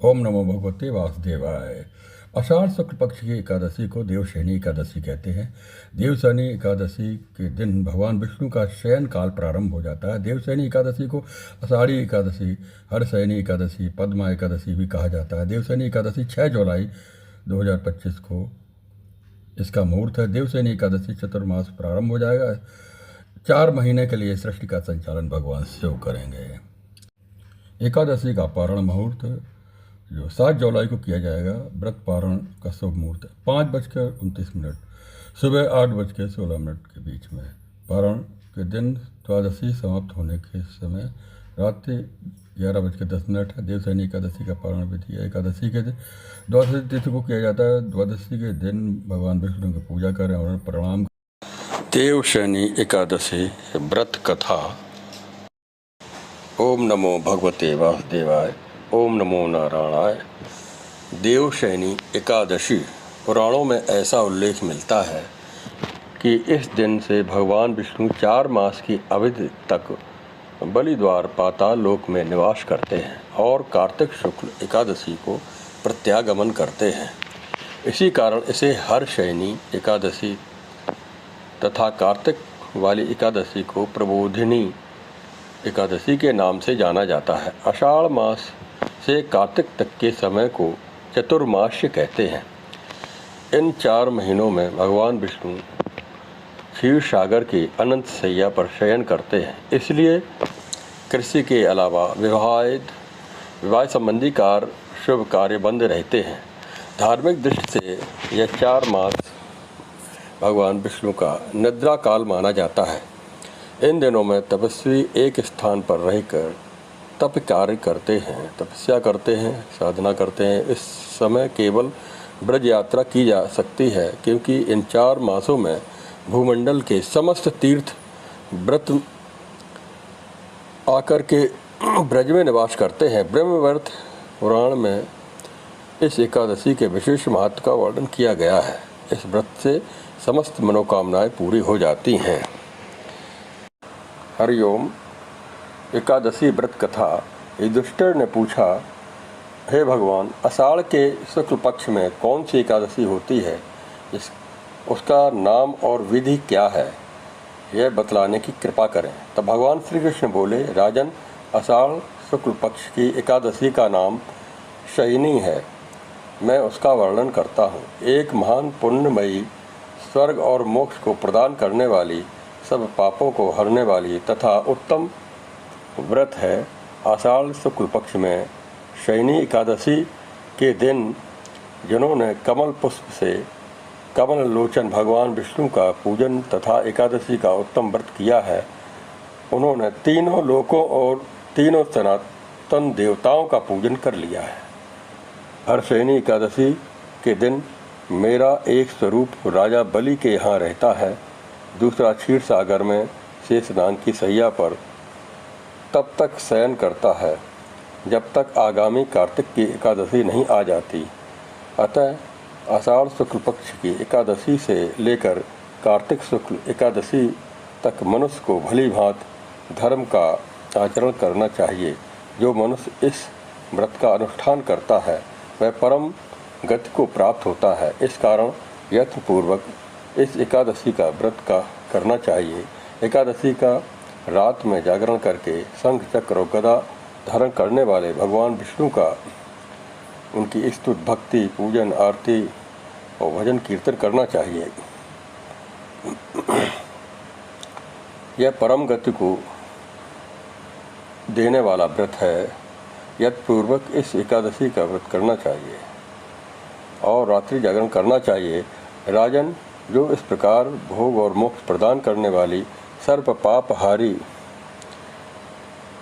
ओम नमो भगवते वासुदेवाय। आषाढ़ शुक्ल पक्ष की एकादशी को देवशयनी एकादशी कहते हैं। देवशयनी एकादशी के दिन भगवान विष्णु का शयन काल प्रारंभ हो जाता है। देवशयनी एकादशी को आषाढ़ी एकादशी, हरशयनी एकादशी, पद्मा एकादशी भी कहा जाता है। देवशयनी एकादशी 6 जुलाई 2025 को इसका मुहूर्त है। देवशयनी एकादशी चतुर्मास प्रारंभ हो जाएगा। 4 महीने के लिए सृष्टि का संचालन भगवान शिव करेंगे। एकादशी का पारण मुहूर्त जो 7 जुलाई को किया जाएगा। व्रत पारण का शुभ मुहूर्त 5:29 सुबह 8:16 के बीच में। पारण के दिन द्वादशी समाप्त होने के समय रात्रि 11:10 है। देवशयनी एकादशी का पारण विधि है। एकादशी के दिन द्वादशी तिथि को किया जाता है। द्वादशी के दिन भगवान विष्णु की पूजा करें और प्रणाम। देवशयनी एकादशी व्रत कथा। ओम नमो भगवते वासुदेवाय। ओम नमो नारायणाय। देवशयनी एकादशी पुराणों में ऐसा उल्लेख मिलता है कि इस दिन से भगवान विष्णु 4 मास की अवधि तक बलिद्वार पाताल लोक में निवास करते हैं और कार्तिक शुक्ल एकादशी को प्रत्यागमन करते हैं। इसी कारण इसे हरशयनी एकादशी तथा कार्तिक वाली एकादशी को प्रबोधिनी एकादशी के नाम से जाना जाता है। आषाढ़ मास से कार्तिक तक के समय को चतुर्मास्य कहते हैं। इन 4 महीनों में भगवान विष्णु क्षीर सागर की अनंत सैया पर शयन करते हैं। इसलिए कृषि के अलावा विवाह संबंधी कार्य शुभ कार्य बंद रहते हैं। धार्मिक दृष्टि से यह 4 मास भगवान विष्णु का निद्रा काल माना जाता है। इन दिनों में तपस्वी एक स्थान पर रहकर तप कार्य करते हैं, तपस्या करते हैं, साधना करते हैं। इस समय केवल ब्रज यात्रा की जा सकती है, क्योंकि इन 4 मासों में भूमंडल के समस्त तीर्थ व्रत आकर के ब्रज में निवास करते हैं। ब्रह्मवर्त पुराण में इस एकादशी के विशेष महत्व का वर्णन किया गया है। इस व्रत से समस्त मनोकामनाएं पूरी हो जाती हैं। हरिओम। एकादशी व्रत कथा। युधिष्ठिर ने पूछा, हे भगवान, आषाढ़ के शुक्ल पक्ष में कौन सी एकादशी होती है? उसका नाम और विधि क्या है, यह बतलाने की कृपा करें। तब भगवान श्री कृष्ण बोले, राजन, आषाढ़ शुक्ल पक्ष की एकादशी का नाम शयनी है। मैं उसका वर्णन करता हूँ। एक महान पुण्यमयी, स्वर्ग और मोक्ष को प्रदान करने वाली, सब पापों को हरने वाली तथा उत्तम व्रत है। आषाढ़ शुक्ल पक्ष में शयनी एकादशी के दिन जिन्होंने कमल पुष्प से कमल लोचन भगवान विष्णु का पूजन तथा एकादशी का उत्तम व्रत किया है, उन्होंने तीनों लोकों और तीनों सनातन देवताओं का पूजन कर लिया है। हरशयनी एकादशी के दिन मेरा एक स्वरूप राजा बलि के यहाँ रहता है, दूसरा क्षीर सागर में शेषनाग की सैया पर तब तक शयन करता है जब तक आगामी कार्तिक की एकादशी नहीं आ जाती। अतः आषाढ़ शुक्ल पक्ष की एकादशी से लेकर कार्तिक शुक्ल एकादशी तक मनुष्य को भली भांति धर्म का आचरण करना चाहिए। जो मनुष्य इस व्रत का अनुष्ठान करता है वह परम गति को प्राप्त होता है। इस कारण यत्नपूर्वक इस एकादशी का व्रत का करना चाहिए। एकादशी का रात में जागरण करके शंख चक्र और गदा धारण करने वाले भगवान विष्णु का उनकी स्तुति, भक्ति, पूजन, आरती और भजन कीर्तन करना चाहिए। यह परम गति को देने वाला व्रत है। यत्पूर्वक इस एकादशी का व्रत करना चाहिए और रात्रि जागरण करना चाहिए। राजन, जो इस प्रकार भोग और मोक्ष प्रदान करने वाली सर्प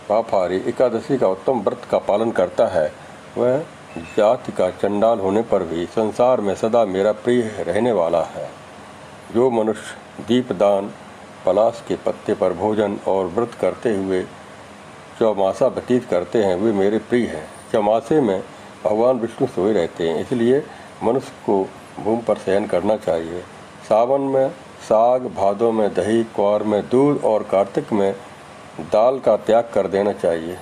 पापहारी एकादशी का उत्तम व्रत का पालन करता है, वह जाति का चंडाल होने पर भी संसार में सदा मेरा प्रिय रहने वाला है। जो मनुष्य दीपदान, पलाश के पत्ते पर भोजन और व्रत करते हुए चौमासा व्यतीत करते हैं, वे मेरे प्रिय हैं। चौमासे में भगवान विष्णु सोए रहते हैं, इसलिए मनुष्य को भूमि पर शयन करना चाहिए। सावन में साग, भादों में दही, क्वार में दूध और कार्तिक में दाल का त्याग कर देना चाहिए।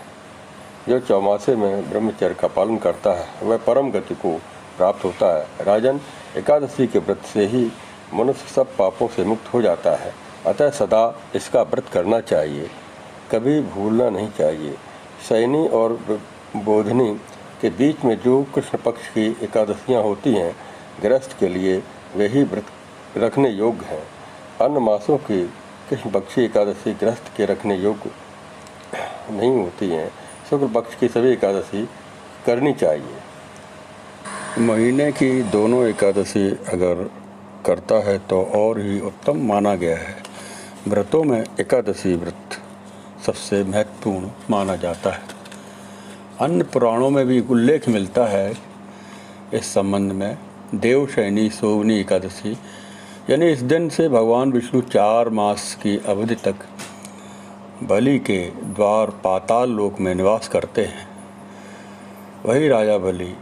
जो चौमासे में ब्रह्मचर्य का पालन करता है वह परम गति को प्राप्त होता है। राजन, एकादशी के व्रत से ही मनुष्य सब पापों से मुक्त हो जाता है, अतः सदा इसका व्रत करना चाहिए, कभी भूलना नहीं चाहिए। शयनी और बोधनी के बीच में जो कृष्ण पक्ष की एकादशियाँ होती हैं, गृहस्थ के लिए वही व्रत रखने योग्य हैं। अन्य मासों की कृष्ण पक्षी एकादशी गृहस्थ के रखने योग्य नहीं होती हैं। शुक्ल पक्ष की सभी एकादशी करनी चाहिए। महीने की दोनों एकादशी अगर करता है तो और ही उत्तम माना गया है। व्रतों में एकादशी व्रत सबसे महत्वपूर्ण माना जाता है। अन्य पुराणों में भी उल्लेख मिलता है इस संबंध में। देवशयनी सोवनी एकादशी यानी इस दिन से भगवान विष्णु 4 मास की अवधि तक बलि के द्वार पाताल लोक में निवास करते हैं। वही राजा बलि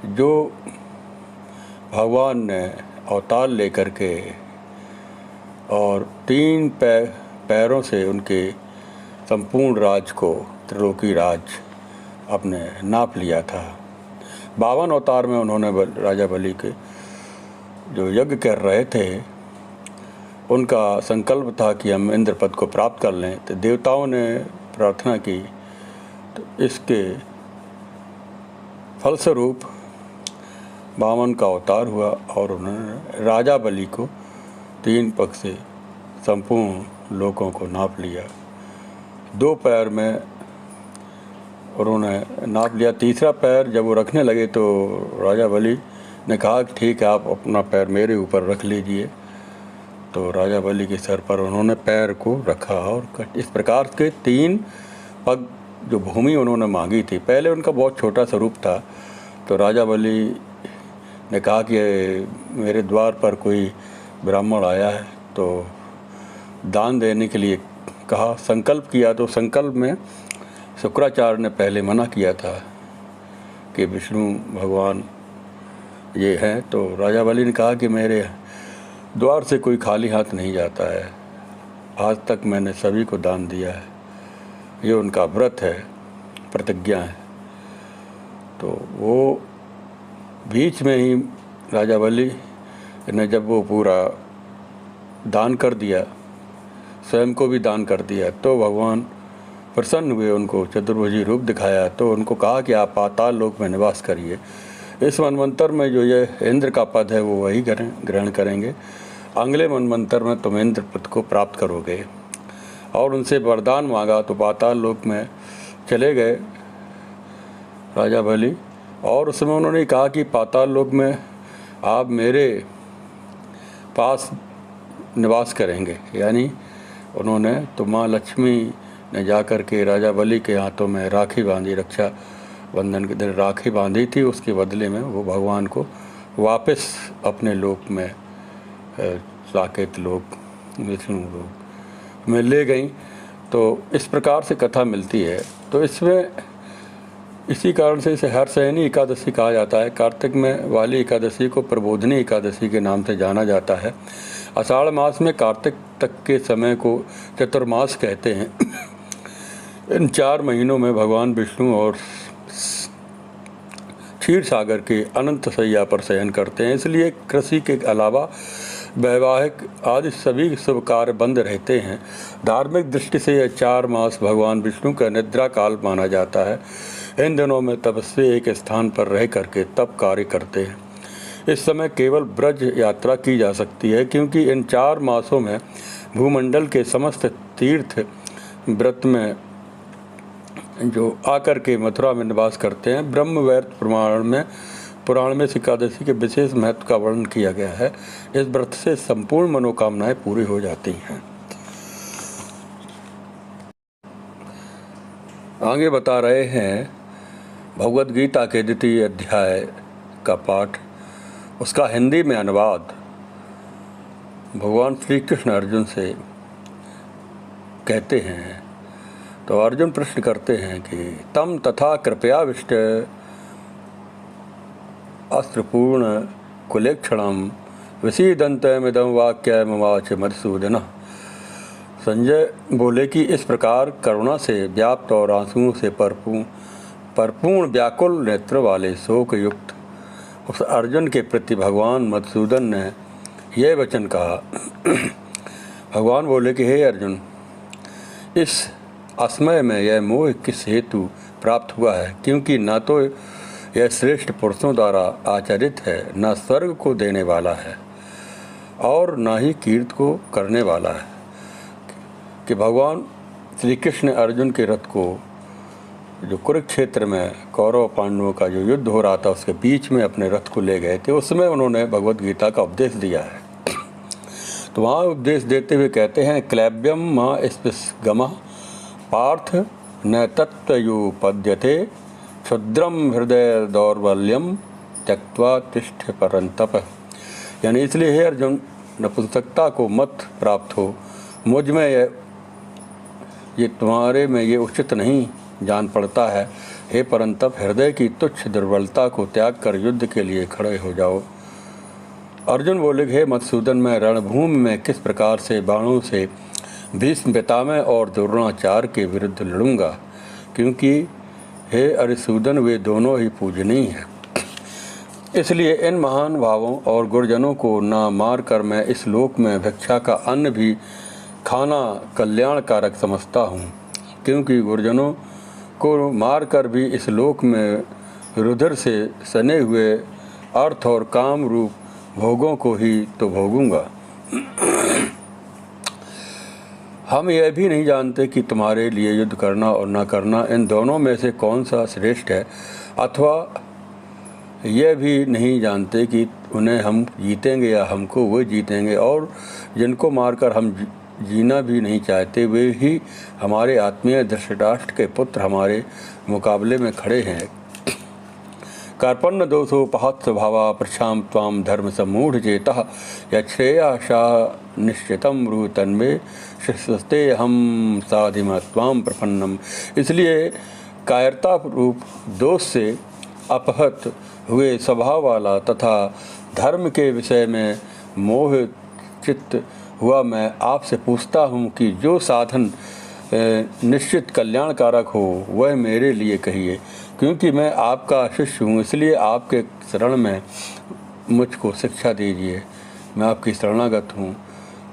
जो भगवान ने अवतार लेकर के और 3 पैरों से उनके संपूर्ण राज को, त्रिलोकी राज अपने नाप लिया था। 52 अवतार में उन्होंने राजा बलि के जो यज्ञ कर रहे थे, उनका संकल्प था कि हम इंद्र पद को प्राप्त कर लें। तो देवताओं ने प्रार्थना की, तो इसके फलस्वरूप 52 का अवतार हुआ और उन्होंने राजा बलि को 3 पग से संपूर्ण लोकों को नाप लिया। 2 पैर में उन्होंने नाप लिया। तीसरा पैर जब वो रखने लगे तो राजा बलि ने कहा कि ठीक है, आप अपना पैर मेरे ऊपर रख लीजिए। तो राजा बलि के सर पर उन्होंने पैर को रखा और इस प्रकार के 3 पग जो भूमि उन्होंने मांगी थी। पहले उनका बहुत छोटा सा रूप था, तो राजा बलि ने कहा कि मेरे द्वार पर कोई ब्राह्मण आया है तो दान देने के लिए कहा, संकल्प किया। तो संकल्प में शुक्राचार्य ने पहले मना किया था कि विष्णु भगवान ये हैं। तो राजा बलि ने कहा कि मेरे द्वार से कोई खाली हाथ नहीं जाता है, आज तक मैंने सभी को दान दिया है। ये उनका व्रत है, प्रतिज्ञा है। तो वो बीच में ही राजा बलि ने जब वो पूरा दान कर दिया, स्वयं को भी दान कर दिया, तो भगवान प्रसन्न हुए, उनको चतुर्भुजी रूप दिखाया। तो उनको कहा कि आप पाताल लोक में निवास करिए। इस मनवंतर में जो ये इंद्र का पद है वो वही ग्रहण करेंगे। अगले मनवंतर में तुम इंद्र पद को प्राप्त करोगे। और उनसे वरदान मांगा तो पाताल लोक में चले गए राजा बलि। और उसमें उन्होंने कहा कि पाताल लोक में आप मेरे पास निवास करेंगे। यानी उन्होंने तो माँ लक्ष्मी ने जाकर के राजा बलि के हाथों में राखी बांधी, रक्षा बंधन के दिन राखी बांधी थी। उसके बदले में वो भगवान को वापस अपने लोक में, साकेत लोक, विष्णु लोक में ले गई। तो इस प्रकार से कथा मिलती है। तो इसमें इसी कारण से इसे हर्षयनी एकादशी कहा जाता है। कार्तिक में वाली एकादशी को प्रबोधनी एकादशी के नाम से जाना जाता है। आषाढ़ मास में कार्तिक तक के समय को चतुर्मास कहते हैं। इन 4 महीनों में भगवान विष्णु और क्षीर सागर के अनंत शैया पर शयन करते हैं। इसलिए कृषि के अलावा वैवाहिक आदि सभी शुभ कार्य बंद रहते हैं। धार्मिक दृष्टि से यह 4 मास भगवान विष्णु का निद्रा काल माना जाता है। इन दिनों में तपस्वी एक स्थान पर रह करके तप कार्य करते हैं। इस समय केवल ब्रज यात्रा की जा सकती है, क्योंकि इन 4 मासों में भूमंडल के समस्त तीर्थ व्रत में जो आकर के मथुरा में निवास करते हैं। ब्रह्मवैवर्त पुराण में एकादशी के विशेष महत्व का वर्णन किया गया है। इस व्रत से संपूर्ण मनोकामनाएं पूरी हो जाती हैं। आगे बता रहे हैं भगवद गीता के 2 अध्याय का पाठ, उसका हिंदी में अनुवाद भगवान श्री कृष्ण अर्जुन से कहते हैं। तो अर्जुन प्रश्न करते हैं कि तम तथा कृपयाविष्ट अस्त्रपूर्ण कुलेक्षणम विसीदन्तमिदं वाक्यमवाच मधुसूदन। संजय बोले कि इस प्रकार करुणा से व्याप्त और आंसुओं से परिपूर्ण व्याकुल नेत्र वाले शोक युक्त उस अर्जुन के प्रति भगवान मधुसूदन ने यह वचन कहा। भगवान बोले कि हे अर्जुन, इस असमय में यह मोह किस हेतु प्राप्त हुआ है, क्योंकि न तो यह श्रेष्ठ पुरुषों द्वारा आचरित है, न स्वर्ग को देने वाला है और न ही कीर्ति को करने वाला है। कि भगवान श्री कृष्ण अर्जुन के रथ को जो कुरुक्षेत्र में कौरव पांडवों का जो युद्ध हो रहा था उसके बीच में अपने रथ को ले गए थे, उसमें उन्होंने भगवत गीता का उपदेश दिया है। तो वहाँ उपदेश देते हुए कहते हैं, क्लैब्यम माँ स्पृशगम पार्थ न तत्त्वयुपद्यते क्षुद्रम हृदय दौर्बल्यम त्यक्त्वा तिष्ठ परंतप। यानी इसलिए हे अर्जुन, नपुंसकता को मत प्राप्त हो, मुझ में ये तुम्हारे में ये उचित नहीं जान पड़ता है। हे परंतप, हृदय की तुच्छ दुर्बलता को त्याग कर युद्ध के लिए खड़े हो जाओ। अर्जुन बोले, हे मधुसूदन, मैं रणभूमि में किस प्रकार से बाणों से भीष्म पितामह और द्रोणाचार्य के विरुद्ध लड़ूंगा, क्योंकि हे अरिसूदन, वे दोनों ही पूजनीय हैं। इसलिए इन महान भावों और गुरुजनों को न मार कर मैं इस लोक में भिक्षा का अन्न भी खाना कल्याणकारक समझता हूँ, क्योंकि गुरुजनों को मार कर भी इस लोक में रुधिर से सने हुए अर्थ और काम रूप भोगों को ही तो भोगूंगा। हम यह भी नहीं जानते कि तुम्हारे लिए युद्ध करना और न करना, इन दोनों में से कौन सा श्रेष्ठ है, अथवा यह भी नहीं जानते कि उन्हें हम जीतेंगे या हमको वो जीतेंगे, और जिनको मारकर हम जीना भी नहीं चाहते वे ही हमारे आत्मीय धृतराष्ट्र के पुत्र हमारे मुकाबले में खड़े हैं। कार्पण्य दोषोपहत स्वभावा प्रशाम त्वाम धर्म सम्मूढ़ चेतः यच्छ्रेया शाह निश्चितम रूह तन्मे शिष्यस्ते हम साधिम त्वाम प्रपन्नम। इसलिए कायरता रूप दोष से अपहत हुए स्वभाव वाला तथा धर्म के विषय में मोह चित्त हुआ मैं आपसे पूछता हूँ कि जो साधन निश्चित कल्याणकारक हो वह मेरे लिए कहिए, क्योंकि मैं आपका शिष्य हूँ। इसलिए आपके शरण में मुझको शिक्षा दीजिए। मैं आपकी शरणागत हूँ,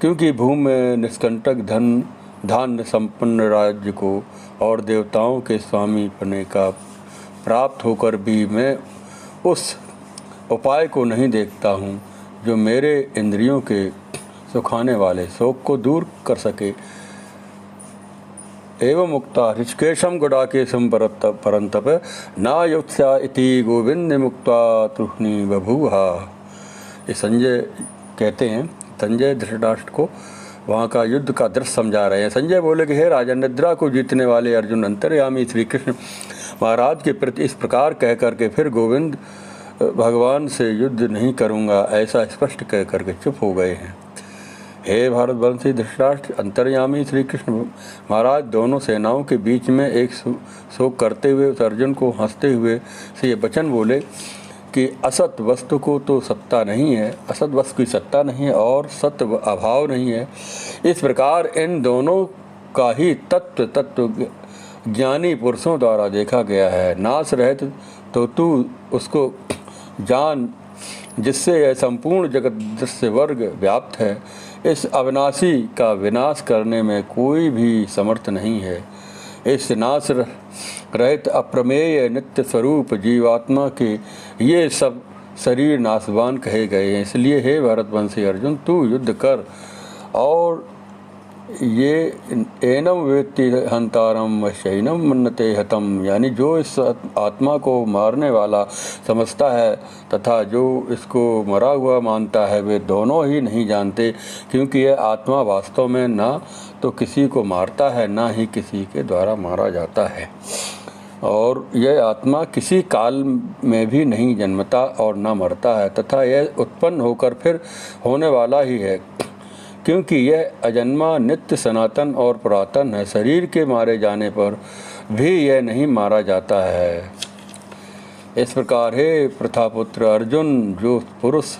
क्योंकि भूमि में निष्कंटक धन धान्य संपन्न राज्य को और देवताओं के स्वामी बनने का प्राप्त होकर भी मैं उस उपाय को नहीं देखता हूँ जो मेरे इंद्रियों के सुखाने वाले शोक को दूर कर सके। एवं मुक्ता ऋषिकेशम गुडाकेशम परंतप नायुत्स्या इति गोविंद मुक्ता तुहनी बभूहा। ये संजय कहते हैं, संजय धृतराष्ट्र को वहाँ का युद्ध का दृश्य समझा रहे हैं। संजय बोले कि हे राजा, निद्रा को जीतने वाले अर्जुन अंतर्यामी श्री कृष्ण महाराज के प्रति इस प्रकार कह करके फिर गोविंद भगवान से युद्ध नहीं करूँगा ऐसा स्पष्ट कह करके चुप हो गए हैं। हे भारतवंशी धृतराष्ट्र, अंतर्यामी श्री कृष्ण महाराज दोनों सेनाओं के बीच में एक शोक करते हुए उस अर्जुन को हंसते हुए से ये वचन बोले कि असत वस्तु को तो सत्ता नहीं है, असत वस्तु की सत्ता नहीं है और सत्य अभाव नहीं है। इस प्रकार इन दोनों का ही तत्व ज्ञानी पुरुषों द्वारा देखा गया है। नाश रहित तो तू उसको जान, जिससे यह संपूर्ण जगत दृश्य वर्ग व्याप्त है। इस अविनाशी का विनाश करने में कोई भी समर्थ नहीं है। इस नाश रहित अप्रमेय नित्य स्वरूप जीवात्मा के ये सब शरीर नाशवान कहे गए हैं। इसलिए हे भारतवंशी अर्जुन, तू युद्ध कर और ये एनम वेत्ति हंतारम शैनम मन्नते हतम, यानी जो इस आत्मा को मारने वाला समझता है तथा जो इसको मरा हुआ मानता है वे दोनों ही नहीं जानते, क्योंकि यह आत्मा वास्तव में ना तो किसी को मारता है ना ही किसी के द्वारा मारा जाता है, और यह आत्मा किसी काल में भी नहीं जन्मता और ना मरता है तथा यह उत्पन्न होकर फिर होने वाला ही है, क्योंकि यह अजन्मा नित्य सनातन और पुरातन है। शरीर के मारे जाने पर भी यह नहीं मारा जाता है। इस प्रकार हे प्रथापुत्र अर्जुन, जो पुरुष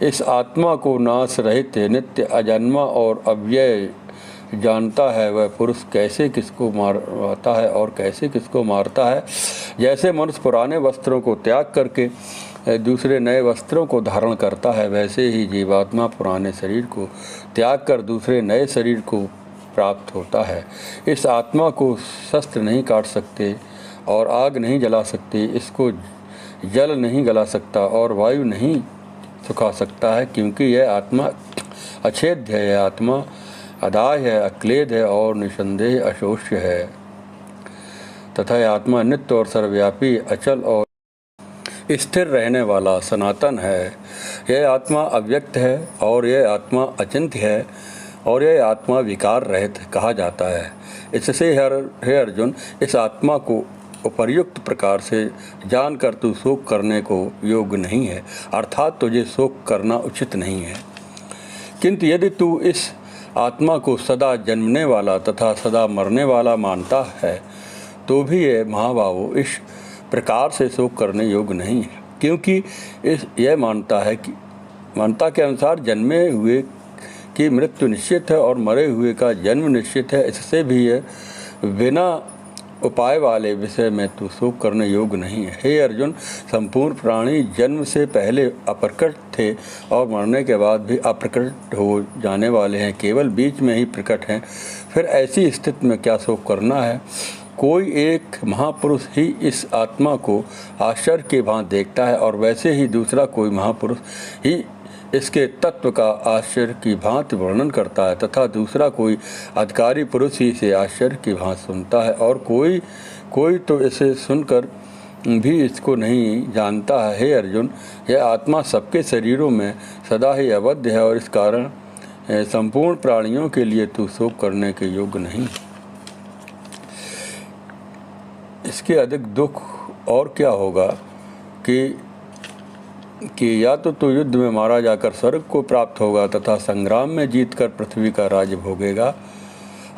इस आत्मा को नाश रहित नित्य अजन्मा और अव्यय जानता है वह पुरुष कैसे किसको मारता है और कैसे किसको मारता है। जैसे मनुष्य पुराने वस्त्रों को त्याग करके दूसरे नए वस्त्रों को धारण करता है, वैसे ही जीवात्मा पुराने शरीर को त्याग कर दूसरे नए शरीर को प्राप्त होता है। इस आत्मा को शस्त्र नहीं काट सकते और आग नहीं जला सकते, इसको जल नहीं गला सकता और वायु नहीं सुखा सकता है, क्योंकि यह आत्मा अछेद्य है, यह आत्मा अदाय है, अक्लेद है और निसंदेह अशोष्य है तथा यह आत्मा नित्य और सर्वव्यापी, अचल और स्थिर रहने वाला सनातन है। यह आत्मा अव्यक्त है और यह आत्मा अचिंत्य है और यह आत्मा विकार रहित कहा जाता है। इससे हे अर्जुन, इस आत्मा को उपर्युक्त प्रकार से जानकर तू शोक करने को योग्य नहीं है, अर्थात तुझे शोक करना उचित नहीं है। किंतु यदि तू इस आत्मा को सदा जन्मने वाला तथा सदा मरने वाला मानता है तो भी यह महाबाहो इस प्रकार से शोक करने योग्य नहीं है, क्योंकि यह मानता के अनुसार जन्मे हुए की मृत्यु निश्चित है और मरे हुए का जन्म निश्चित है। इससे भी यह बिना उपाय वाले विषय में तो शोक करने योग्य नहीं है। हे अर्जुन, संपूर्ण प्राणी जन्म से पहले अप्रकट थे और मरने के बाद भी अप्रकट हो जाने वाले हैं, केवल बीच में ही प्रकट हैं। फिर ऐसी स्थिति में क्या शोक करना है? कोई एक महापुरुष ही इस आत्मा को आश्चर्य के भांति देखता है और वैसे ही दूसरा कोई महापुरुष ही इसके तत्व का आश्चर्य की भांति वर्णन करता है तथा दूसरा कोई अधिकारी पुरुष ही इसे आश्चर्य की भांति सुनता है और कोई तो इसे सुनकर भी इसको नहीं जानता है। हे अर्जुन, यह आत्मा सबके शरीरों में सदा ही अवध्य है और इस कारण संपूर्ण प्राणियों के लिए तू शोक करने के योग्य नहीं। इसके अधिक दुख और क्या होगा कि या तो तू युद्ध में मारा जाकर स्वर्ग को प्राप्त होगा तथा संग्राम में जीतकर पृथ्वी का राज्य भोगेगा।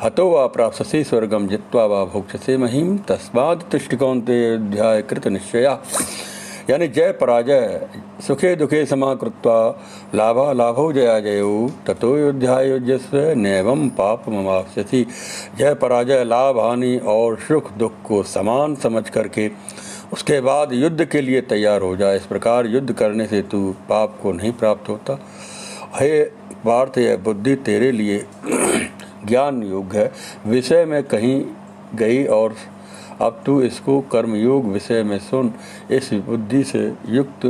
हतो वा प्राप्स्यसि स्वर्गम जित्वा वा भोक्ष्यसे महीम तस्माद् तिष्ठ कौन्तेय अध्याय कृत निश्चया। यानी जय पराजय सुखे दुखे समाकृत्वा लाभा लाभो जया जयो ततो योध्याय युज्यस्व नैवं पापमवाप्स्यसि। जय पराजय, लाभ हानि और सुख दुख को समान समझ करके उसके बाद युद्ध के लिए तैयार हो जाए। इस प्रकार युद्ध करने से तू पाप को नहीं प्राप्त होता। हे पार्थ, यह बुद्धि तेरे लिए ज्ञान योग्य है विषय में कहीं गई और अब तू इसको कर्मयोग विषय में सुन। इस बुद्धि से युक्त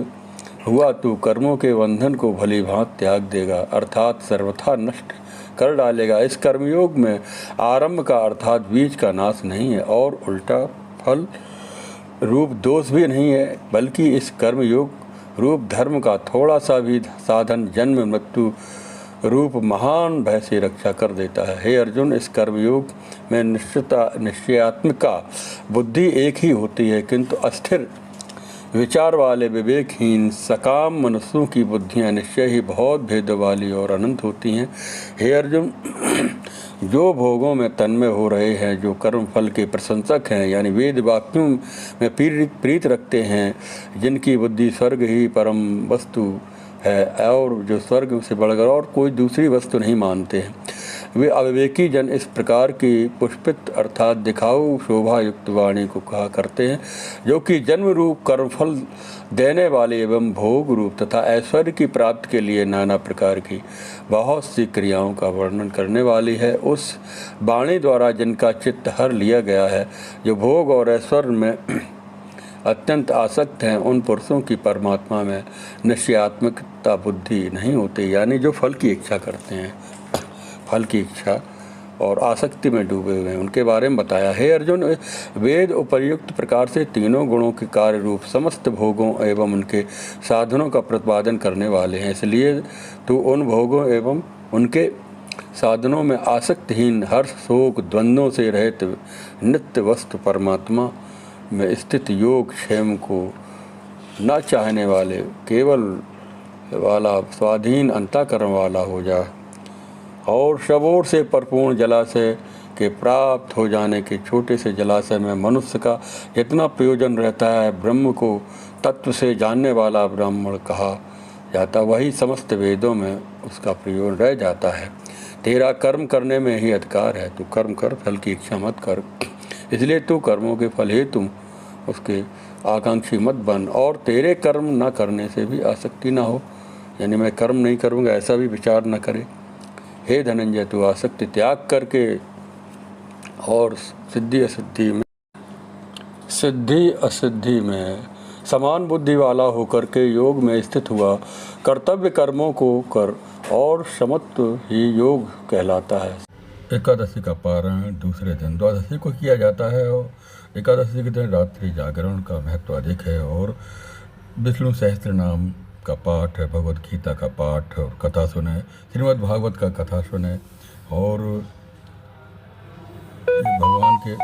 हुआ तू कर्मों के बंधन को भली भांति त्याग देगा, अर्थात सर्वथा नष्ट कर डालेगा। इस कर्मयोग में आरंभ का अर्थात बीज का नाश नहीं है और उल्टा फल रूप दोष भी नहीं है, बल्कि इस कर्मयोग रूप धर्म का थोड़ा सा भी साधन जन्म मृत्यु रूप महान भय से रक्षा कर देता है। हे अर्जुन, इस कर्मयोग में निश्चयात्मिका बुद्धि एक ही होती है, किंतु अस्थिर विचार वाले विवेकहीन सकाम मनुष्यों की बुद्धियां निश्चय ही बहुत भेद वाली और अनंत होती हैं। हे अर्जुन, जो भोगों में तन्मय हो रहे हैं, जो कर्म फल के प्रशंसक हैं, यानी वेद वाक्यों में प्रीत रखते हैं, जिनकी बुद्धि स्वर्ग ही परम वस्तु है और जो स्वर्ग से बढ़कर और कोई दूसरी वस्तु नहीं मानते हैं, वे अविवेकी जन इस प्रकार की पुष्पित अर्थात दिखाऊ शोभा युक्त वाणी को कहा करते हैं, जो कि जन्म रूप कर्मफल देने वाले एवं भोग रूप तथा ऐश्वर्य की प्राप्ति के लिए नाना प्रकार की बहुत सी क्रियाओं का वर्णन करने वाली है। उस वाणी द्वारा जिनका चित्त हर लिया गया है, जो भोग और ऐश्वर्य में अत्यंत आसक्त हैं, उन पुरुषों की परमात्मा में निश्चयात्मकता बुद्धि नहीं होती, यानी जो फल की इच्छा करते हैं, फल की इच्छा और आसक्ति में डूबे हुए हैं, उनके बारे में बताया। हे अर्जुन, वेद उपर्युक्त प्रकार से तीनों गुणों के कार्य रूप समस्त भोगों एवं उनके साधनों का प्रतिपादन करने वाले हैं, इसलिए तू उन भोगों एवं उनके साधनों में आसक्तिहीन हर्ष शोक द्वंद्वों से रहित नित्य वस्तु परमात्मा में स्थित योग क्षेम को न चाहने वाले केवल वाला स्वाधीन अंतःकरण वाला हो जा और शबोर से परिपूर्ण जलाशय के प्राप्त हो जाने के छोटे से जलाशय में मनुष्य का जितना प्रयोजन रहता है, ब्रह्म को तत्व से जानने वाला ब्राह्मण कहा जाता, वही समस्त वेदों में उसका प्रयोजन रह जाता है। तेरा कर्म करने में ही अधिकार है, तू कर्म कर, फल की इच्छा मत कर। इसलिए तू कर्मों के फल हेतु उसके आकांक्षी मत बन, और तेरे कर्म न करने से भी आसक्ति ना हो, यानी मैं कर्म नहीं करूँगा ऐसा भी विचार न करे। हे धनंजय, तू आसक्ति त्याग करके और सिद्धि असिद्धि में समान बुद्धि वाला होकर के योग में स्थित हुआ, कर्तव्य कर्मों को कर, और समत्व ही योग कहलाता है। एकादशी का पारण दूसरे दिन द्वादशी को किया जाता है, और एकादशी के दिन रात्रि जागरण का महत्व अधिक है, और विष्णु सहस्त्र नाम का पाठ है, भगवद गीता का पाठ और कथा सुने, श्रीमद् भागवत का कथा सुने, और भगवान के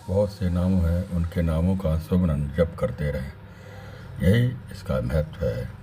बहुत से नाम हैं, उनके नामों का सुमरन जप करते रहें। यही इसका महत्व है।